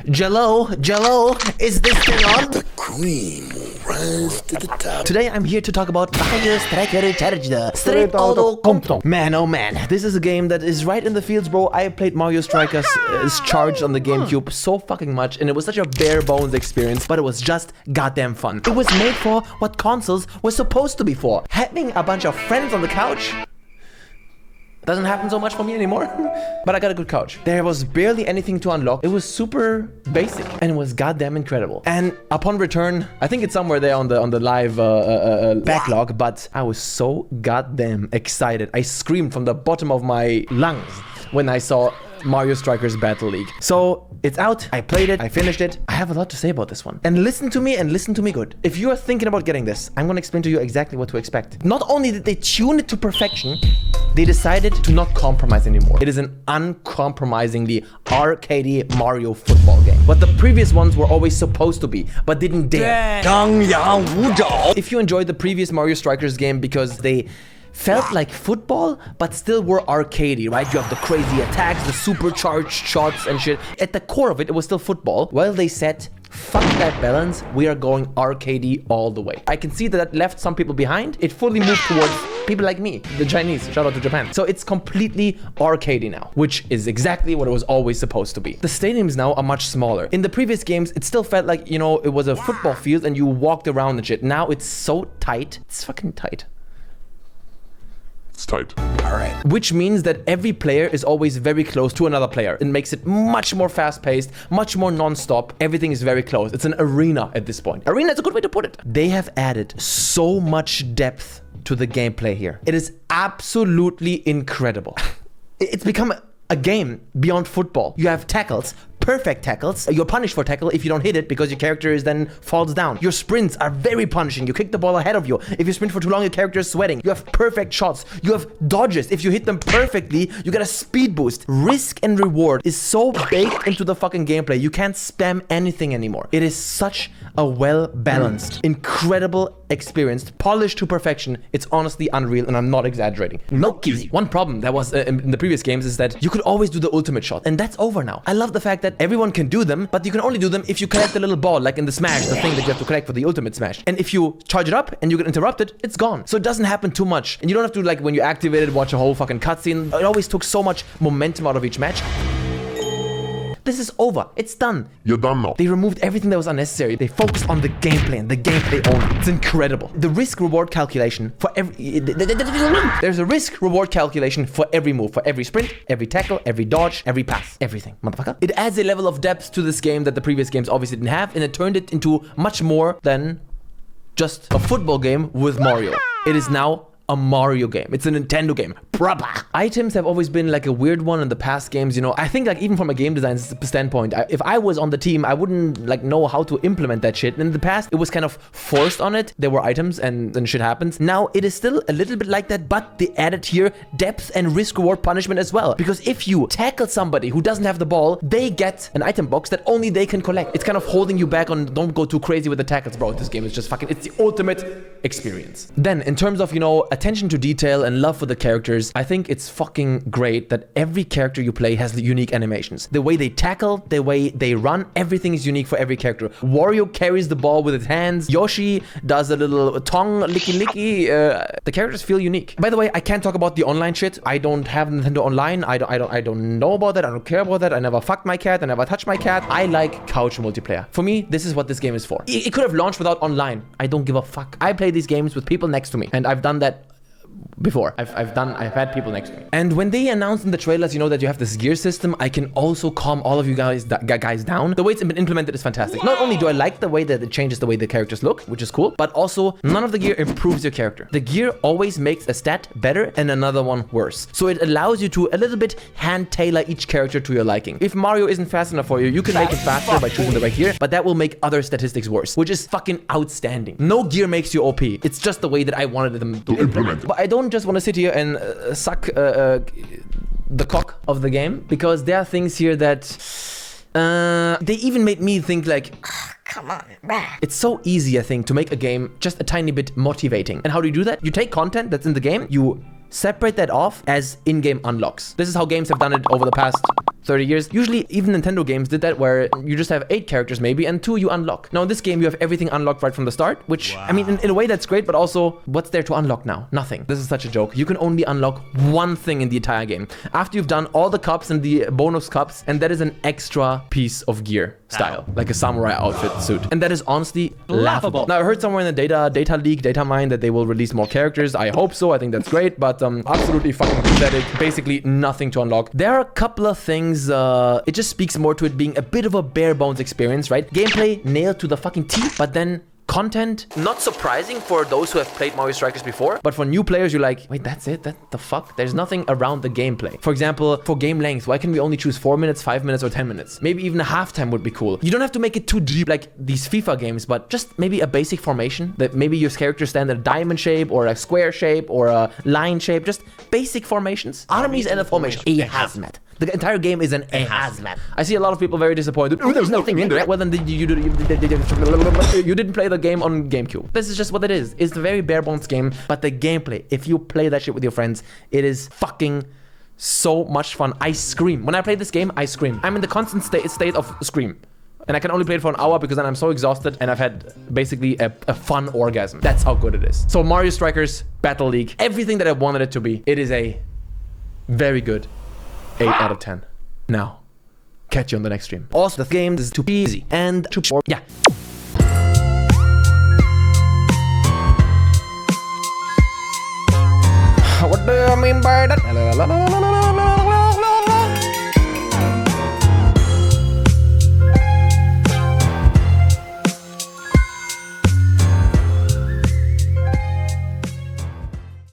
Jello, is this thing on? The cream will rise to the top. Today I'm here to talk about Straight Auto Compton. Man, oh man, this is a game that is right in the fields, bro. I played Mario Strikers Charged on the GameCube so fucking much, and it was such a bare bones experience, but it was just goddamn fun. It was made for what consoles were supposed to be for. Having a bunch of friends on the couch doesn't happen so much for me anymore, but I got a good couch. There was barely anything to unlock. It was super basic and it was goddamn incredible. And upon return, I think it's somewhere there on the live backlog, but I was so goddamn excited. I screamed from the bottom of my lungs when I saw Mario Strikers Battle League. So it's out, I played it, I finished it. I have a lot to say about this one. And listen to me good. If you are thinking about getting this, I'm gonna explain to you exactly what to expect. Not only did they tune it to perfection, they decided to not compromise anymore. It is an uncompromisingly arcadey Mario football game. What the previous ones were always supposed to be, but didn't dare. If you enjoyed the previous Mario Strikers game because they felt like football, but still were arcadey, right? You have the crazy attacks, the supercharged shots and shit. At the core of it, it was still football. Well, they said, fuck that balance, we are going arcadey all the way. I can see that left some people behind. It fully moved towards people like me, the Chinese, shout out to Japan. So it's completely arcadey now, which is exactly what it was always supposed to be. The stadiums now are much smaller. In the previous games, it still felt like, you know, it was a football field and you walked around and shit. Now it's so tight, it's fucking tight. It's tight. All right. Which means that every player is always very close to another player. It makes it much more fast-paced, much more non-stop. Everything is very close. It's an arena at this point. Arena is a good way to put it. They have added so much depth to the gameplay here. It is absolutely incredible. It's become a game beyond football. You have tackles, perfect tackles. You're punished for tackle if you don't hit it because your character is then falls down. Your sprints are very punishing. You kick the ball ahead of you. If you sprint for too long, your character is sweating. You have perfect shots. You have dodges. If you hit them perfectly, you get a speed boost. Risk and reward is so baked into the fucking gameplay. You can't spam anything anymore. It is such a well-balanced, incredible experience, polished to perfection. It's honestly unreal, and I'm not exaggerating. No easy. One problem that was in the previous games is that you could always do the ultimate shot, and that's over now. I love the fact that everyone can do them, but you can only do them if you collect the little ball, like in the Smash, the thing that you have to collect for the ultimate Smash. And if you charge it up and you get interrupted, it's gone. So it doesn't happen too much. And you don't have to, like, when you activate it, watch a whole fucking cutscene. It always took so much momentum out of each match. This is over. It's done. You're done now. They removed everything that was unnecessary. They focused on the gameplay and the gameplay only. It's incredible. The risk-reward calculation for every... There's a risk-reward calculation for every move, for every sprint, every tackle, every dodge, every pass. Everything, motherfucker. It adds a level of depth to this game that the previous games obviously didn't have, and it turned it into much more than just a football game with Mario. It is now a Mario game. It's a Nintendo game. Proper. Items have always been like a weird one in the past games, you know. I think, like, even from a game design standpoint, if I was on the team, I wouldn't like know how to implement that shit. In the past, it was kind of forced on it. There were items and shit happens. Now it is still a little bit like that, but they added here depth and risk reward punishment as well. Because if you tackle somebody who doesn't have the ball, they get an item box that only they can collect. It's kind of holding you back on don't go too crazy with the tackles, bro. This game is just fucking, it's the ultimate experience. Then in terms of, you know, attention to detail and love for the characters, I think it's fucking great that every character you play has the unique animations. The way they tackle, the way they run, everything is unique for every character. Wario carries the ball with his hands. Yoshi does a little tongue licky. The characters feel unique. By the way, I can't talk about the online shit. I don't have Nintendo Online. I don't know about that. I don't care about that. I never fucked my cat. I never touched my cat. I like couch multiplayer. For me, this is what this game is for. It could have launched without online. I don't give a fuck. I play these games with people next to me, and I've done that before. I've had people next to me. And when they announced in the trailers, you know, that you have this gear system, I can also calm all of you guys down. The way it's been implemented is fantastic. Not only do I like the way that it changes the way the characters look, which is cool, but also none of the gear improves your character. The gear always makes a stat better and another one worse. So it allows you to a little bit hand tailor each character to your liking. If Mario isn't fast enough for you, you can make it faster by choosing the right gear, but that will make other statistics worse, which is fucking outstanding. No gear makes you OP. It's just the way that I wanted them to implement it. But I don't just want to sit here and suck the cock of the game, because there are things here that they even made me think like, come on, it's so easy, I think, to make a game just a tiny bit motivating. And how do you do that? You take content that's in the game, you separate that off as in-game unlocks. This is how games have done it over the past 30 years. Usually, even Nintendo games did that, where you just have 8 characters maybe, and 2 you unlock. Now in this game, you have everything unlocked right from the start, which, I mean, in a way that's great, but also, what's there to unlock now? Nothing. This is such a joke. You can only unlock one thing in the entire game. After you've done all the cups and the bonus cups, and that is an extra piece of gear style, like a samurai outfit suit. And that is honestly laughable. Now, I heard somewhere in the data leak, data mine, that they will release more characters. I hope so. I think that's great, but absolutely fucking pathetic. Basically, nothing to unlock. There are a couple of things, it just speaks more to it being a bit of a bare bones experience, right? Gameplay nailed to the fucking T, but then content, not surprising for those who have played Mario Strikers before, but for new players, you're like, wait, that's it? That the fuck? There's nothing around the gameplay. For example, for game length, why can we only choose 4 minutes, 5 minutes, or 10 minutes? Maybe even a halftime would be cool. You don't have to make it too deep like these FIFA games, but just maybe a basic formation that maybe your character stand in a diamond shape or a square shape or a line shape, just basic formations. Armies and a formation. A hazmat. The entire game is an a hazmat. I see a lot of people very disappointed. Oh, there's nothing in there. Well, then you didn't play the game on GameCube. This is just what it is. It's a very bare bones game, but the gameplay, if you play that shit with your friends, it is fucking so much fun. I scream. When I play this game, I scream. I'm in the constant state of scream. And I can only play it for an hour because then I'm so exhausted and I've had basically a fun orgasm. That's how good it is. So Mario Strikers Battle League, everything that I wanted it to be. It is a very good 8 out of 10. Now, catch you on the next stream. Also, the game is too easy and too short. Yeah. What do you mean by that?